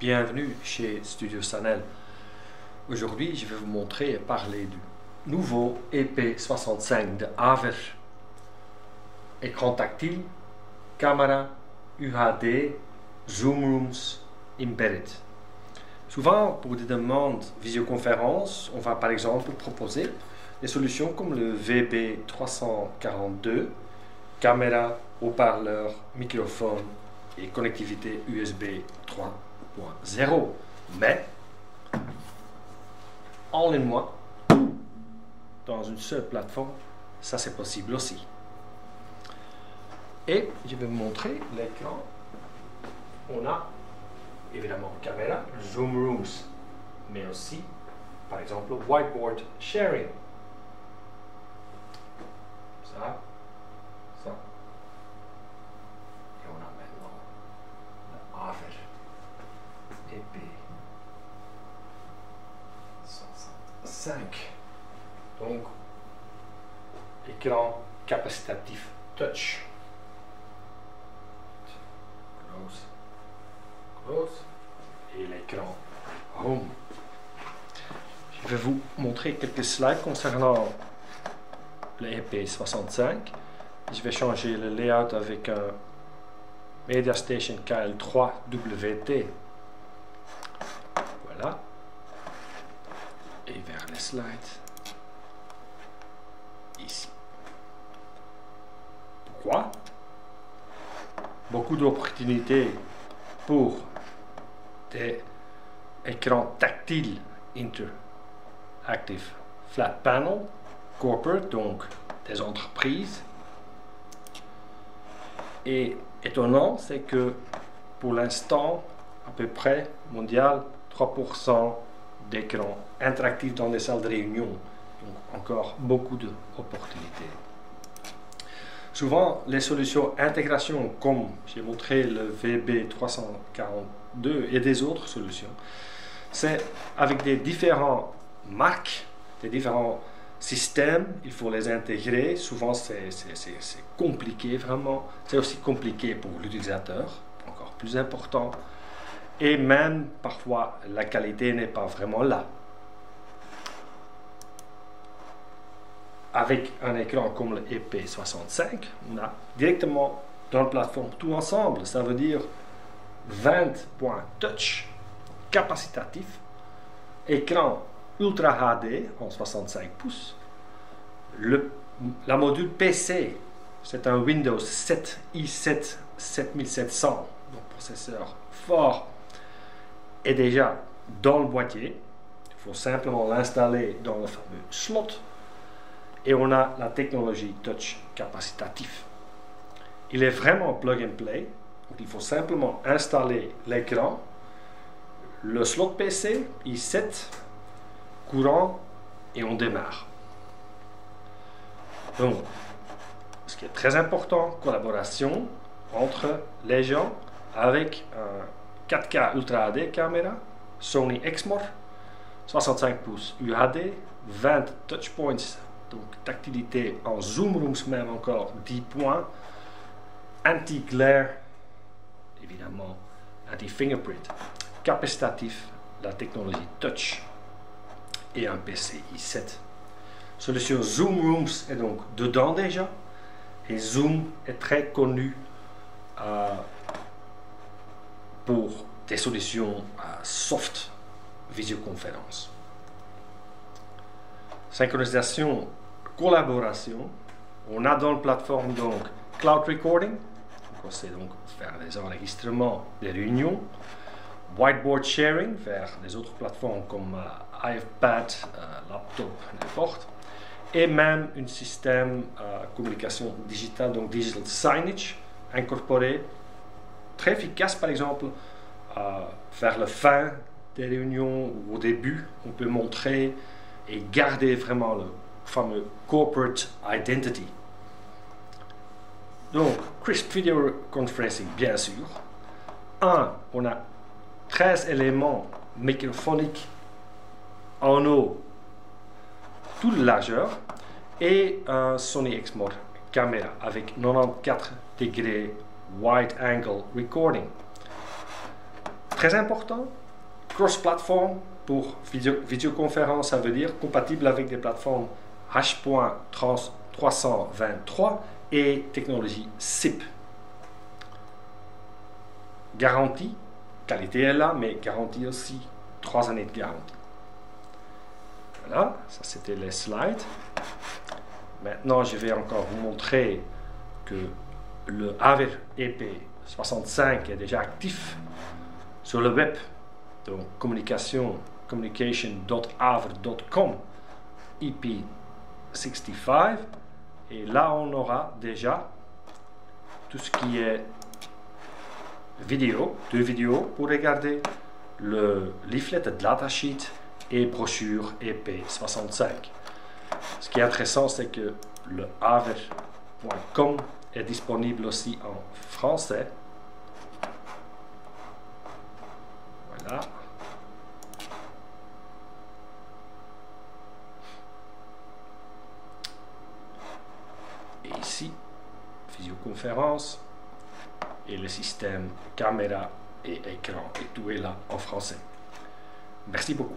Bienvenue chez Studio Sanel. Aujourd'hui, je vais vous montrer et parler du nouveau EP65 de Aver. Écran tactile, caméra, UHD, Zoom Rooms, Embedded. Souvent, pour des demandes visioconférence, on va par exemple proposer des solutions comme le VB342, caméra, haut-parleur, microphone et connectivité USB 3.0. Mais, en une one, dans une seule plateforme, ça c'est possible aussi. Et je vais vous montrer l'écran. On a évidemment caméra, Zoom Rooms, mais aussi par exemple whiteboard sharing. Ça. Et on a maintenant le Aver EP65. Donc, écran capacitatif touch. Close. Et l'écran home. Je vais vous montrer quelques slides concernant le EP65. Je vais changer le layout avec un MediaStation KL3 WT. Voilà. Et vers les slides. Ici. Pourquoi? Beaucoup d'opportunités pour des écrans tactiles interactive flat panel corporate, donc des entreprises. Et étonnant, c'est que pour l'instant, à peu près mondial, 3% d'écrans interactifs dans des salles de réunion. Donc encore beaucoup d'opportunités. Souvent, les solutions intégration, comme j'ai montré le VB342 et des autres solutions, c'est avec des différentes marques, des différents systèmes, il faut les intégrer. Souvent, c'est compliqué vraiment. C'est aussi compliqué pour l'utilisateur, encore plus important. Et même, parfois, la qualité n'est pas vraiment là. Avec un écran comme le EP65, on a directement dans la plateforme tout ensemble. Ça veut dire 20 points touch, capacitatif, écran Ultra HD en 65 pouces, la module PC, c'est un Windows 7 i7 7700, donc processeur fort, est déjà dans le boîtier. Il faut simplement l'installer dans le fameux slot. Et on a la technologie touch capacitatif. Il est vraiment plug and play. Donc il faut simplement installer l'écran, le slot PC, i7, courant, et on démarre. Donc, ce qui est très important, collaboration entre les gens avec un 4K Ultra HD caméra, Sony Exmor, 65 pouces UHD, 20 touch points. Donc tactilité en Zoom Rooms même encore 10 points, anti-glare, évidemment anti-fingerprint, capacitatif, la technologie touch et un PC i7. Solution Zoom Rooms est donc dedans déjà, et Zoom est très connu pour des solutions soft visioconférence. Synchronisation, collaboration, on a dans la plateforme donc cloud recording, on sait donc faire des enregistrements des réunions, whiteboard sharing vers les autres plateformes comme iPad, laptop, n'importe, et même un système communication digitale, donc digital signage incorporé, très efficace par exemple vers la fin des réunions ou au début, on peut montrer et garder vraiment le fameux corporate identity. Donc, Crisp Video Conferencing, bien sûr. On a 13 éléments microphoniques en haut, toute largeur, et un Sony Exmor caméra avec 94 degrés wide angle recording. Très important, cross-platform pour vidéoconférence, ça veut dire compatible avec des plateformes H.323 et technologie SIP. Garantie, qualité est là, mais garantie aussi, 3 années de garantie. Voilà, ça c'était les slides. Maintenant, je vais encore vous montrer que le Aver EP65 est déjà actif sur le web. Donc, communication.aver.com EP65. Et là, on aura déjà tout ce qui est vidéo, 2 vidéos pour regarder, le leaflet de datasheet et brochure EP65. Ce qui est intéressant, c'est que le aver.com est disponible aussi en français. Voilà. Et ici, visioconférence et le système caméra et écran, et tout est là en français. Merci beaucoup.